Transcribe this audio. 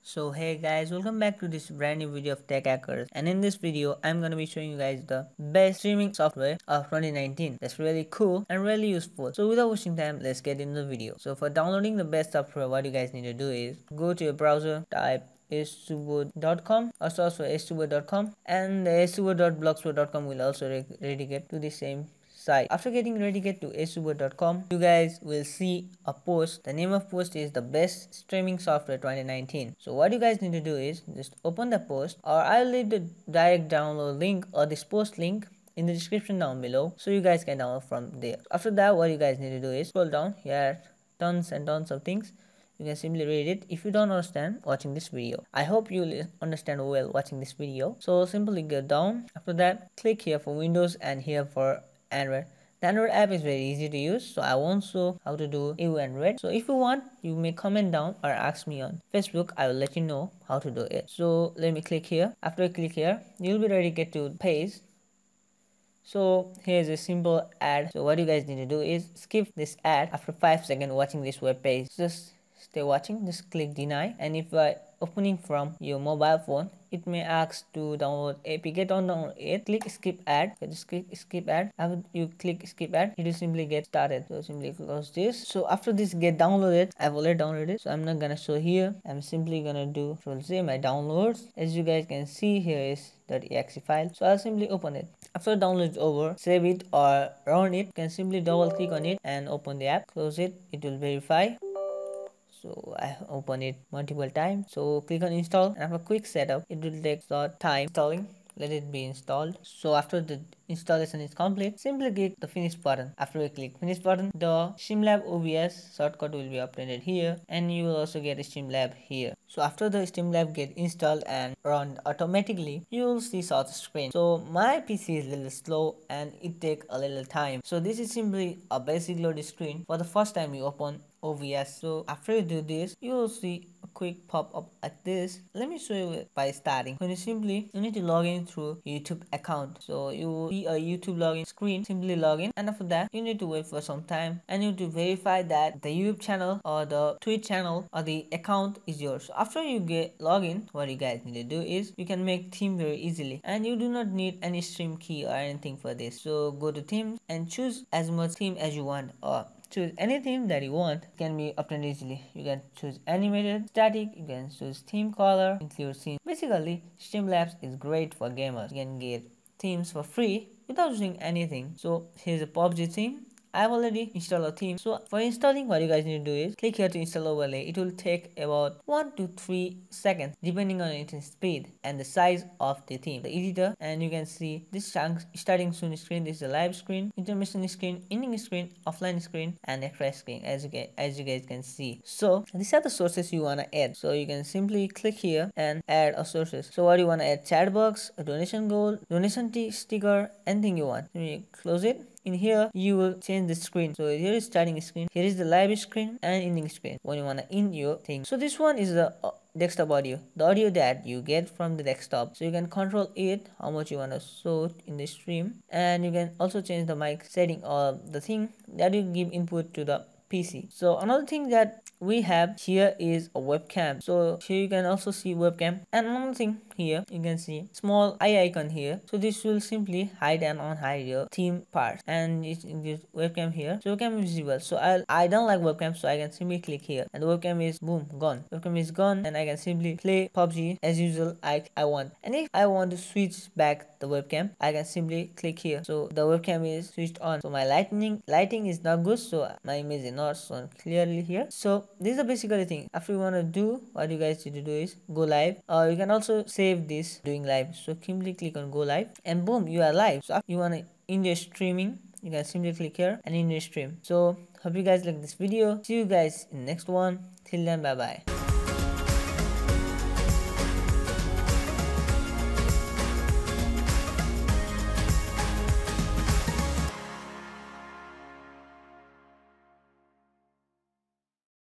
So hey guys, welcome back to this brand new video of Tech Hackers, and in this video I'm gonna be showing you guys the best streaming software of 2019 that's really cool and really useful. So without wasting time, let's get into the video. So for downloading the best software, what you guys need to do is go to your browser, type s2bo.com or search for s2bo.com, and the s2bo.blogspot.com will also redirect to the same site. After getting redirect to s2bo.com, you guys will see a post. The name of post is the best streaming software 2019. So what you guys need to do is just open the post, or I'll leave the direct download link or this post link in the description down below, so you guys can download from there. After that, what you guys need to do is scroll down. Here are tons and tons of things. You can simply read it if you don't understand watching this video. I hope you'll understand well watching this video. So simply go down. After that, click here for Windows and here for Android. The Android app is very easy to use, so I won't show how to do EU Android. So if you want, you may comment down or ask me on Facebook. I will let you know how to do it. So let me click here. After I click here, you'll be ready to get to the page. So here's a simple ad. So what you guys need to do is skip this ad after 5 seconds watching this web page. Just stay watching, just click deny, and if you are opening from your mobile phone, it may ask to download APK. Don't download it, click skip ad. Okay, just click skip ad. After you click skip ad, it will simply get started. So simply close this. So after this get downloaded, I've already downloaded it, so I'm not gonna show here. I'm simply gonna do Control-Z my downloads. As you guys can see, here is .exe file, so I'll simply open it. After download is over, save it or run it. You can simply double click on it and open the app, close it, it will verify. So I open it multiple times. So click on install, and after quick setup, it will take short time installing. Let it be installed. So after the installation is complete, simply click the finish button. After we click finish button, the Streamlab OBS shortcut will be updated here, and you will also get a Streamlab here. So after the Streamlab get installed and run automatically, you will see short screen. So my PC is a little slow and it take a little time. So this is simply a basic load screen for the first time you open OBS. So after you do this, you will see a quick pop-up like this. Let me show you it by starting. When you need to log in through YouTube account. So you will see a YouTube login screen. Simply log in, and after that you need to wait for some time, and you need to verify that the YouTube channel or the Twitch channel or the account is yours. So after you get login, what you guys need to do is you can make theme very easily, and you do not need any stream key or anything for this. So go to themes and choose as much theme as you want, or choose any theme that you want. It can be obtained easily. You can choose animated, static, you can choose theme color, include scene. Basically, Streamlabs is great for gamers. You can get themes for free without using anything. So here's a PUBG theme. I've already installed a theme. So for installing, what you guys need to do is click here to install overlay. It will take about 1 to 3 seconds depending on its speed and the size of the theme, the editor. And you can see this starting soon screen. This is a live screen, intermission screen, ending screen, offline screen, and extra screen, as you guys can see. So these are the sources you want to add. So you can simply click here and add a sources. So what you want to add: chat box, a donation goal, donation sticker, anything you want. So you close it. In here, you will change the screen. So here is starting screen, here is the live screen and ending screen when you want to end your thing. So this one is the desktop audio, the audio that you get from the desktop. So you can control it, how much you want to show in the stream, and you can also change the mic setting or the thing that you give input to the PC. So another thing that we have here is a webcam. So here you can also see webcam, and another thing here you can see small eye icon here. So this will simply hide and unhide your theme part, and it's in this webcam here. So webcam is visible. So I don't like webcam, so I can simply click here, and the webcam is boom gone. Webcam is gone, and I can simply play PUBG as usual. I want, and if I want to switch back the webcam, I can simply click here. So the webcam is switched on. So my lighting is not good, so my image is not shown clearly here. So this is the basically thing. After you want to do, what you guys need to do is go live, or you can also save this doing live. So simply click on go live, and boom, you are live. So after you want to end your streaming, you can simply click here and end your stream. So hope you guys like this video. See you guys in next one. Till then, bye bye.